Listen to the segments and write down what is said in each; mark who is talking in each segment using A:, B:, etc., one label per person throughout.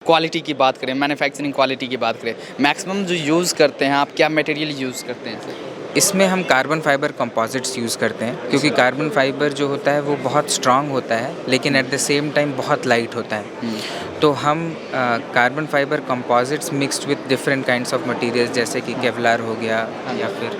A: Quality की बात करें, मैन्युफैक्चरिंग क्वालिटी की बात करें, मैक्सिमम जो यूज़ करते हैं आप, क्या मटेरियल यूज़ करते हैं सर?
B: इसमें हम कार्बन फाइबर कंपोजिट्स यूज़ करते हैं क्योंकि
A: अच्छा।
B: कार्बन फाइबर जो होता है वो बहुत स्ट्रॉन्ग होता है लेकिन एट द सेम टाइम बहुत लाइट होता है। तो हम carbon fibre composites mixed with different kinds of materials जैसे कि केवलार हो गया या फिर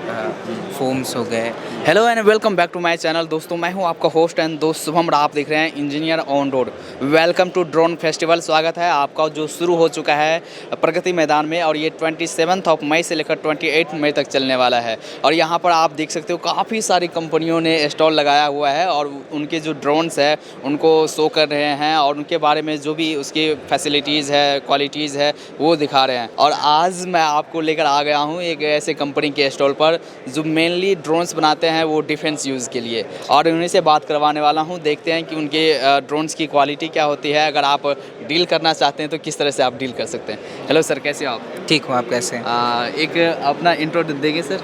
B: फोम्स हो गए।
A: Hello and welcome back to my channel. दोस्तों मैं हूं आपका होस्ट एंड दोस्त शुभम। आप देख रहे हैं engineer on road. Welcome to drone festival. स्वागत है आपका जो शुरू हो चुका है प्रगति मैदान में, और ये 27 मई से लेकर 28 मई तक चलने वाला है। और यहाँ पर आप देख सकते हो काफ़ी सारी कंपनियों ने स्टॉल लगाया हुआ है और उनके जो ड्रोन्स है उनको शो कर रहे हैं और उनके बारे में जो भी उसकी फैसिलिटीज़ है, क्वालिटीज़ है, वो दिखा रहे हैं। और आज मैं आपको लेकर आ गया हूँ एक ऐसे कंपनी के स्टॉल पर जो मेनली ड्रोन्स बनाते हैं, वो डिफेंस यूज़ के लिए, और उन्हीं से बात करवाने वाला हूँ। देखते हैं कि उनके ड्रोन्स की क्वालिटी क्या होती है। अगर आप डील करना चाहते हैं तो किस तरह से आप डील कर सकते हैं। हेलो सर, कैसे हो आप?
B: ठीक हूँ, आप कैसे हैं?
A: एक अपना इंट्रो देंगे सर?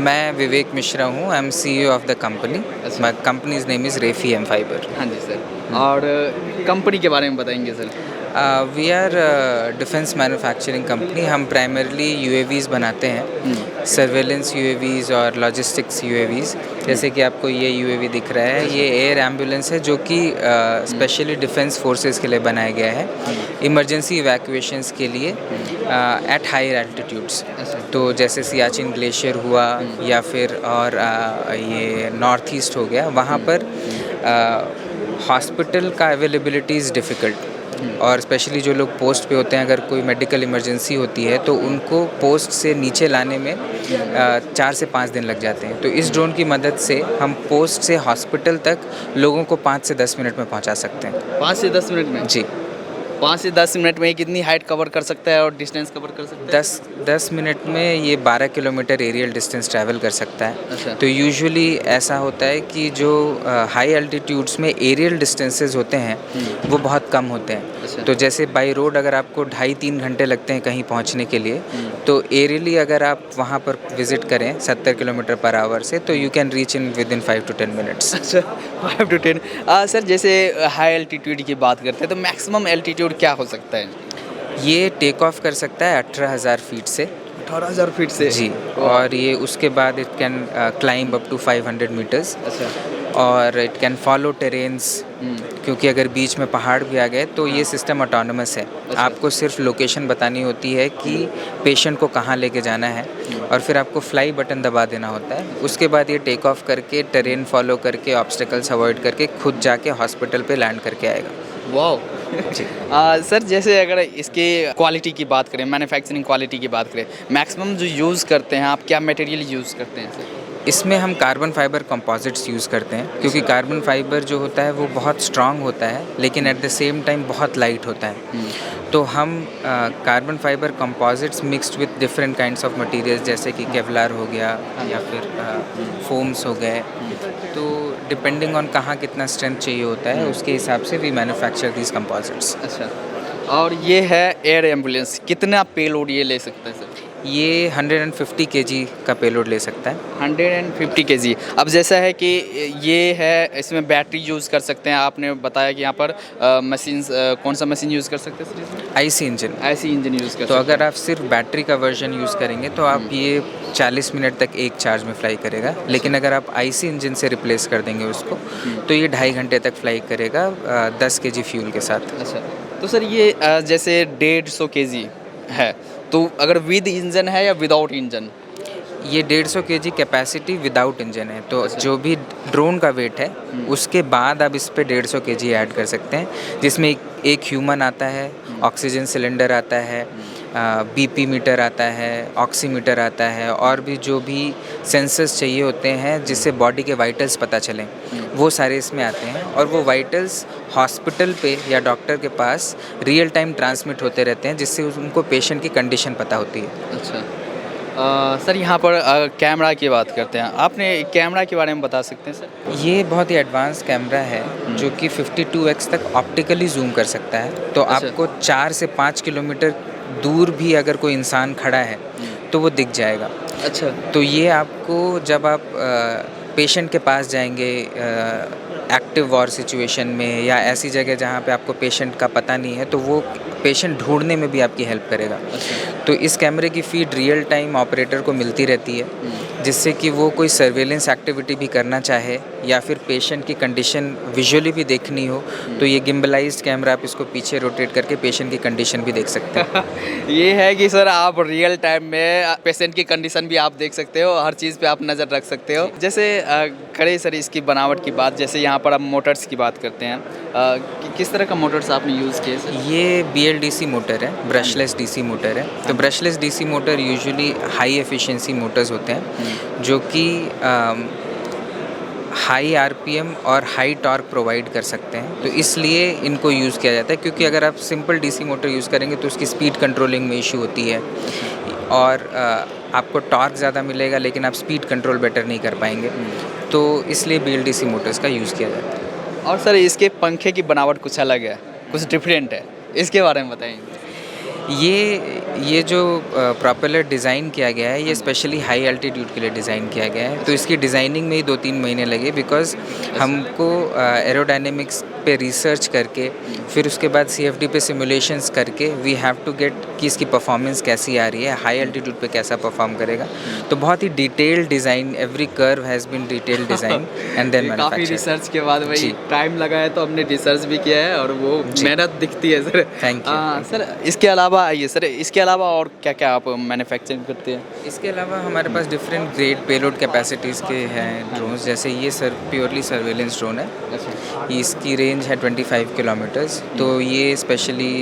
B: मैं विवेक मिश्रा हूँ, आई एम CEO of the company. My company's name is Refi M Fiber.
A: हाँ जी सर। और कंपनी के बारे में बताएंगे sir?
B: We are defence manufacturing company. हम प्राइमरली UAVs बनाते हैं, सर्वेलेंस UAVs और लॉजिस्टिक्स UAVs। जैसे कि आपको ये UAV दिख रहा है, ये एयर एम्बुलेंस है जो कि स्पेशली डिफेंस फोर्सेस के लिए बनाया गया है, इमरजेंसी इवैक्यूएशंस के लिए एट हायर एल्टीट्यूड्स। तो जैसे सियाचिन ग्लेशियर हुआ या फिर और ये नॉर्थ ईस्ट हो गया, वहाँ पर हॉस्पिटल का अवेलेबिलिटी इज़ डिफ़िकल्ट। और स्पेशली जो लोग पोस्ट पे होते हैं, अगर कोई मेडिकल इमरजेंसी होती है तो उनको पोस्ट से नीचे लाने में 4 से 5 दिन लग जाते हैं। तो इस ड्रोन की मदद से हम पोस्ट से हॉस्पिटल तक लोगों को 5 से 10 मिनट में पहुंचा सकते हैं।
A: 5 से 10 मिनट में?
B: जी।
A: 5 से 10 मिनट में कितनी हाइट कवर कर सकता है और डिस्टेंस कवर कर सकता है?
B: 10 मिनट में ये 12 किलोमीटर एरियल डिस्टेंस ट्रैवल कर सकता है।
A: अच्छा।
B: तो यूजुअली ऐसा होता है कि जो हाई एल्टीट्यूड्स में एरियल डिस्टेंसेस होते हैं वो बहुत कम होते हैं।
A: अच्छा।
B: तो जैसे बाई रोड अगर आपको 2.5-3 घंटे लगते हैं कहीं पहुंचने के लिए, तो एरियली अगर आप वहाँ पर विजिट करें 70 किलोमीटर पर आवर से, तो you can reach in with in 5 to 10 minutes.
A: अच्छा, 5 to 10। सर जैसे हाई एल्टीट्यूड की बात करते हैं तो मैक्सिमम एल्टीट्यूड क्या हो सकता है?
B: ये टेक ऑफ कर सकता है 18,000 फीट से।
A: 18,000 फीट से?
B: जी। और ये उसके बाद it can climb up to 500 metres.
A: अच्छा।
B: और इट कैन फॉलो टेरेन्स, क्योंकि अगर बीच में पहाड़ भी आ गए तो ये सिस्टम ऑटोनमस है। आपको सिर्फ लोकेशन बतानी होती है कि पेशेंट को कहाँ लेके जाना है और फिर आपको फ्लाई बटन दबा देना होता है। उसके बाद ये टेक ऑफ करके टेरेन फॉलो करके ऑब्स्टिकल्स अवॉइड करके खुद जाके हॉस्पिटल पे लैंड करके आएगा।
A: वाओ।
B: जी।
A: सर जैसे अगर इसके क्वालिटी की बात करें, मैन्युफैक्चरिंग क्वालिटी की बात करें, मैक्सिमम जो यूज़ करते हैं आप, क्या मटेरियल यूज़ करते हैं सर?
B: इसमें हम कार्बन फाइबर कंपोजिट्स यूज़ करते हैं क्योंकि कार्बन फाइबर जो होता है वो बहुत स्ट्रॉन्ग होता है लेकिन एट द सेम टाइम बहुत लाइट होता है। तो हम carbon fibre composites mixed with different kinds of materials जैसे कि केवलार हो गया या फिर फोम्स हो गए। तो डिपेंडिंग ऑन कहाँ कितना स्ट्रेंथ चाहिए होता है उसके हिसाब से वी मैन्युफैक्चर दीज कंपोजिट्स।
A: अच्छा। और ये है एयर एम्बुलेंस, कितना पेलोड ये ले सकता है सर?
B: ये 150 kg का पेलोड ले सकता है।
A: 150 kg। अब जैसा है कि ये है, इसमें बैटरी यूज़ कर सकते हैं। आपने बताया कि यहाँ पर मशीन्स, कौन सा मशीन यूज़ कर सकते हैं सर इसमें?
B: IC engine.
A: ऐसी इंजन यूज़ कर
B: तो
A: सकते
B: अगर आप सिर्फ बैटरी का वर्जन यूज़ करेंगे तो आप ये 40 मिनट तक एक चार्ज में फ्लाई करेगा, लेकिन अगर आप IC इंजन से रिप्लेस कर देंगे उसको तो ये 2.5 घंटे तक फ्लाई करेगा 10 kg फ्यूल के साथ।
A: अच्छा। तो सर ये जैसे 150 kg है, तो अगर विद इंजन है या विदाउट इंजन?
B: ये 150 kg कैपेसिटी विदाउट इंजन है। तो जो भी ड्रोन का वेट है उसके बाद आप इस पे 150 kg ऐड कर सकते हैं, जिसमें एक ह्यूमन आता है, ऑक्सीजन सिलेंडर आता है, BP मीटर आता है, ऑक्सीमीटर आता है, और भी जो भी सेंसर्स चाहिए होते हैं जिससे बॉडी के वाइटल्स पता चलें, वो सारे इसमें आते हैं। और वो वाइटल्स हॉस्पिटल पे या डॉक्टर के पास रियल टाइम ट्रांसमिट होते रहते हैं, जिससे उनको पेशेंट की कंडीशन पता होती है।
A: अच्छा। सर यहाँ पर कैमरा की बात करते हैं, आपने कैमरा के बारे में बता सकते हैं सर?
B: ये बहुत ही एडवांस कैमरा है जो कि 52x तक ऑप्टिकली जूम कर सकता है। तो
A: अच्छा।
B: आपको 4 से 5 किलोमीटर दूर भी अगर कोई इंसान खड़ा है तो वो दिख जाएगा।
A: अच्छा।
B: तो ये आपको जब आप पेशेंट के पास जाएंगे एक्टिव वॉर सिचुएशन में या ऐसी जगह जहाँ पे आपको पेशेंट का पता नहीं है, तो वो पेशेंट ढूंढने में भी आपकी हेल्प करेगा। तो इस कैमरे की फीड रियल टाइम ऑपरेटर को मिलती रहती है, जिससे कि वो कोई सर्वेलेंस एक्टिविटी भी करना चाहे या फिर पेशेंट की कंडीशन विजुअली भी देखनी हो तो ये गिम्बलाइज्ड कैमरा आप इसको पीछे रोटेट करके पेशेंट की कंडीशन भी देख सकते हैं।
A: ये है कि सर आप रियल टाइम में पेशेंट की कंडीशन भी आप देख सकते हो, हर चीज़ पे आप नज़र रख सकते हो। जैसे करें सर इसकी बनावट की बात, जैसे यहाँ पर आप मोटर्स की बात करते हैं, किस तरह का मोटर्स आपने यूज़ किए सर?
B: ये BLDC मोटर है, ब्रशलेस DC मोटर है। तो brushless DC motor usually high efficiency Motors होते हैं जो कि हाई RPM और हाई टॉर्क प्रोवाइड कर सकते हैं, तो इसलिए इनको यूज़ किया जाता है। क्योंकि अगर आप सिंपल DC मोटर यूज़ करेंगे तो उसकी स्पीड कंट्रोलिंग में इशू होती है और आपको टॉर्क ज़्यादा मिलेगा लेकिन आप स्पीड कंट्रोल बेटर नहीं कर पाएंगे, तो इसलिए BLDC मोटर्स का यूज़ किया जाता है।
A: और सर इसके पंखे की बनावट कुछ अलग है, कुछ डिफरेंट है, इसके बारे में बताइए।
B: ये जो प्रोपेलर डिज़ाइन किया गया है ये स्पेशली हाई एल्टीट्यूड के लिए डिज़ाइन किया गया है। तो इसकी डिज़ाइनिंग में ही 2-3 महीने लगे बिकॉज़ हमको एरोडायनेमिक्स पे रिसर्च करके फिर उसके बाद CFD पे सिमुलेशंस करके वी हैव टू गेट कि इसकी परफॉर्मेंस कैसी आ रही है, हाई एल्टीट्यूड पे कैसा परफॉर्म करेगा। तो बहुत ही detailed design, every curve has been detailed design and then manufacture.
A: काफ़ी रिसर्च के बाद भाई टाइम लगा है तो हमने रिसर्च भी किया है और वो मेहनत दिखती है सर।
B: Thank you.
A: सर इसके अलावा आइए सर, इसके अलावा और क्या क्या आप मैन्युफैक्चरिंग करते हैं?
B: इसके अलावा हमारे पास डिफरेंट ग्रेड पेलोड कैपेसिटीज़ के हैं ड्रोन्स, जैसे ये सर प्योरली सर्वेलेंस ड्रोन है। इसकी रेंज है 25 किलोमीटर्स। तो ये स्पेशली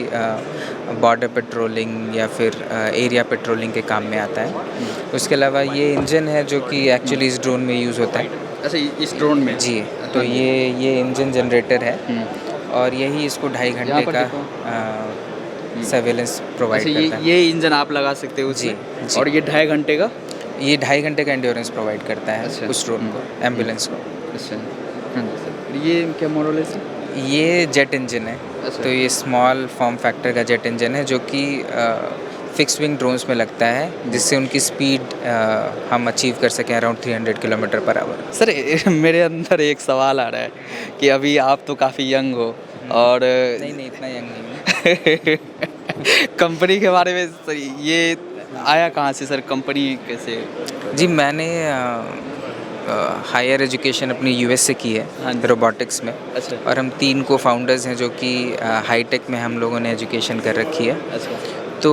B: बॉर्डर पेट्रोलिंग या फिर एरिया पेट्रोलिंग के काम में आता है। उसके अलावा ये इंजन है जो कि एक्चुअली इस ड्रोन में यूज़ होता है।
A: अच्छा, इस ड्रोन में?
B: जी, तो ये इंजन जनरेटर है और यही इसको 2.5 घंटे का सर्वेलेंस प्रोवाइड करता है।
A: ये इंजन आप लगा सकते हो
B: जी।
A: और ये 2.5 घंटे का?
B: ये 2.5 घंटे का एंड्योरेंस प्रोवाइड करता है उस ड्रोन को, एम्बुलेंस को।
A: अच्छा, ये क्या मॉडल है सर?
B: ये जेट इंजन है।
A: अच्छा।
B: तो ये स्मॉल फॉर्म फैक्टर का जेट इंजन है जो कि फिक्स विंग ड्रोन्स में लगता है, जिससे उनकी स्पीड हम अचीव कर सकें around 300 kilometre per hour.
A: Sir मेरे अंदर एक सवाल आ रहा है कि अभी आप तो काफ़ी यंग हो और
B: नहीं इतना यंग नहीं
A: कंपनी के बारे में सर ये आया कहाँ से सर, कंपनी कैसे?
B: जी, मैंने हायर एजुकेशन अपनी US से की है रोबोटिक्स में।
A: अच्छा।
B: और हम 3 को फाउंडर्स हैं जो कि हाईटेक में हम लोगों ने एजुकेशन कर रखी है।
A: अच्छा।
B: तो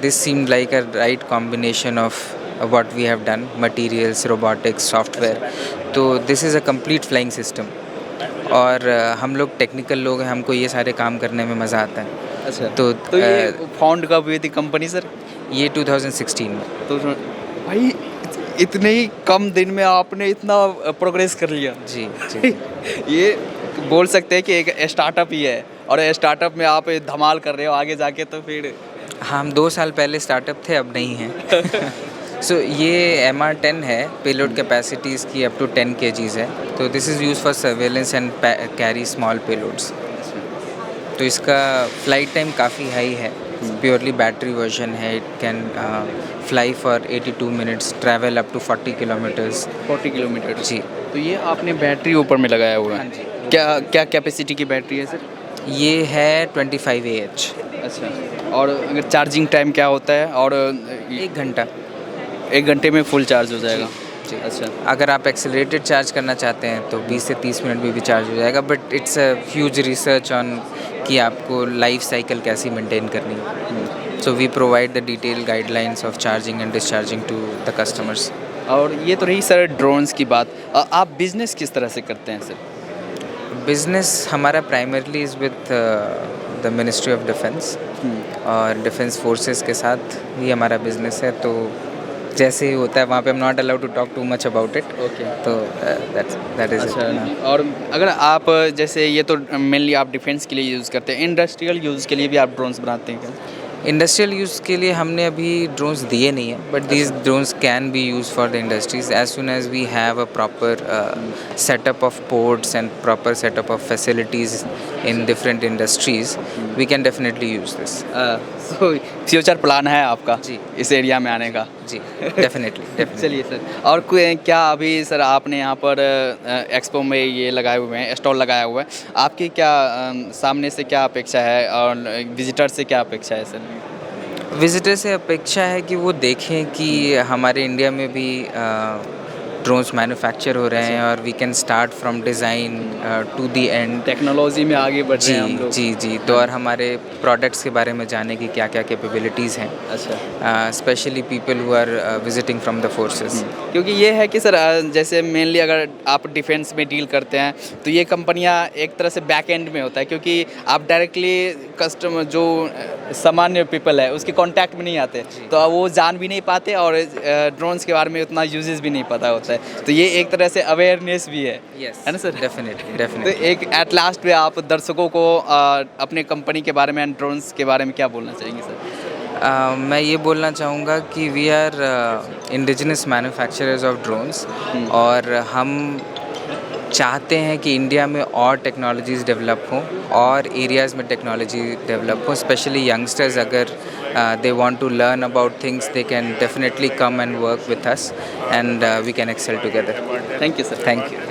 B: this seemed like a right combination of what we have done, materials, robotics, software. तो this is a complete flying system और हम लोग टेक्निकल लोग हैं, हमको ये सारे काम करने में मज़ा आता है।
A: अच्छा, तो ये फाउंड कब हुई थी कंपनी सर?
B: ये 2016 में।
A: तो भाई इतने ही कम दिन में आपने इतना प्रोग्रेस कर लिया।
B: जी जी।
A: ये बोल सकते हैं कि एक स्टार्टअप ही है और स्टार्टअप में आप धमाल कर रहे हो आगे जाके, तो फिर
B: हाँ, हम 2 साल पहले स्टार्टअप थे, अब नहीं हैं। सो ये MR10 है, पेलोड कैपेसिटी इसकी अप टू 10 kgs है। तो this is use for surveillance and carry small payloads. तो इसका फ्लाइट टाइम काफ़ी हाई है, प्योरली बैटरी वर्जन है। It can fly for 82 minutes, travel up to 40 kilometres.
A: 40 kilometre?
B: जी।
A: तो ये आपने बैटरी ऊपर में लगाया हुआ है?
B: हाँ जी।
A: क्या कैपेसिटी की बैटरी है सर?
B: ये है 25 Ah।
A: अच्छा, और अगर चार्जिंग टाइम क्या होता है? और
B: 1 घंटा।
A: 1 घंटे में फुल चार्ज हो जाएगा?
B: जी।
A: अच्छा।
B: अगर आप एक्सेलरेटेड चार्ज करना चाहते हैं तो 20 से 30 मिनट में भी चार्ज हो जाएगा, but it's a huge research on कि आपको लाइफ साइकिल कैसी मेंटेन करनी है। So we provide the detail guidelines of charging and discharging to the customers.
A: और ये तो रही सर ड्रोन्स की बात। आप बिजनेस किस तरह से करते हैं सर?
B: बिजनेस हमारा primarily is with the ministry of defence और डिफेंस फोर्सेस के साथ ही हमारा बिजनेस है। तो जैसे ही होता है वहाँ पे I'm not allowed to talk too much about it।
A: Okay.
B: तो that is it।
A: अच्छा, और अगर आप जैसे ये तो मेनली आप डिफेंस के लिए यूज़ करते हैं, इंडस्ट्रियल यूज़ के लिए भी आप ड्रोन्स बनाते हैं क्या?
B: इंडस्ट्रियल यूज़ के लिए हमने अभी ड्रोन्स दिए नहीं है, but these drones can be use for the industries as soon as we have a proper setup of ports and proper setup of facilities in different industries, we can definitely use this.
A: So future plan है आपका
B: जी।
A: इस area में आने का?
B: जी, definitely.
A: चलिए sir, और क्या अभी सर आपने यहाँ पर एक्सपो में ये लगाए हुए हैं, स्टॉल लगाया हुआ है, आपकी क्या सामने से क्या अपेक्षा है और विजिटर से क्या अपेक्षा है सर?
B: विजिटर से अपेक्षा है कि वो देखें कि हमारे इंडिया में भी ड्रोन्स मैन्युफैक्चर हो रहे हैं और we can start from design to the end.
A: Technology में आगे बढ़ रहे हैं हम लोग।
B: जी तो और हमारे प्रोडक्ट्स के बारे में जाने की क्या क्या कैपेबिलिटीज़ हैं,
A: अच्छा।
B: Specially people who are visiting from the forces.
A: क्योंकि ये है कि सर जैसे मेनली अगर आप डिफेंस में डील करते हैं तो ये कंपनियां एक तरह से बैक एंड में होता है, क्योंकि आप डायरेक्टली कस्टमर जो सामान्य पीपल है उसके कांटेक्ट में नहीं आते, तो वो जान भी नहीं पाते और ड्रोन्स के बारे में उतना यूजेस भी नहीं पता होता है, तो ये एक तरह से अवेयरनेस भी है। है ना सर?
B: डेफिनेटली।
A: तो एक एट लास्ट में आप दर्शकों को अपने कंपनी के बारे में, ड्रोन्स के बारे में क्या बोलना चाहेंगे सर?
B: मैं ये बोलना चाहूँगा कि we are indigenous manufacturers of drones, और हम चाहते हैं कि इंडिया में और टेक्नोलॉजीज़ डेवलप हों और एरियाज़ में टेक्नोलॉजी डेवलप हो, स्पेशली यंगस्टर्स अगर they want to learn about things, they can definitely come and work with us, and we can excel together.
A: Thank you sir.
B: Thank you.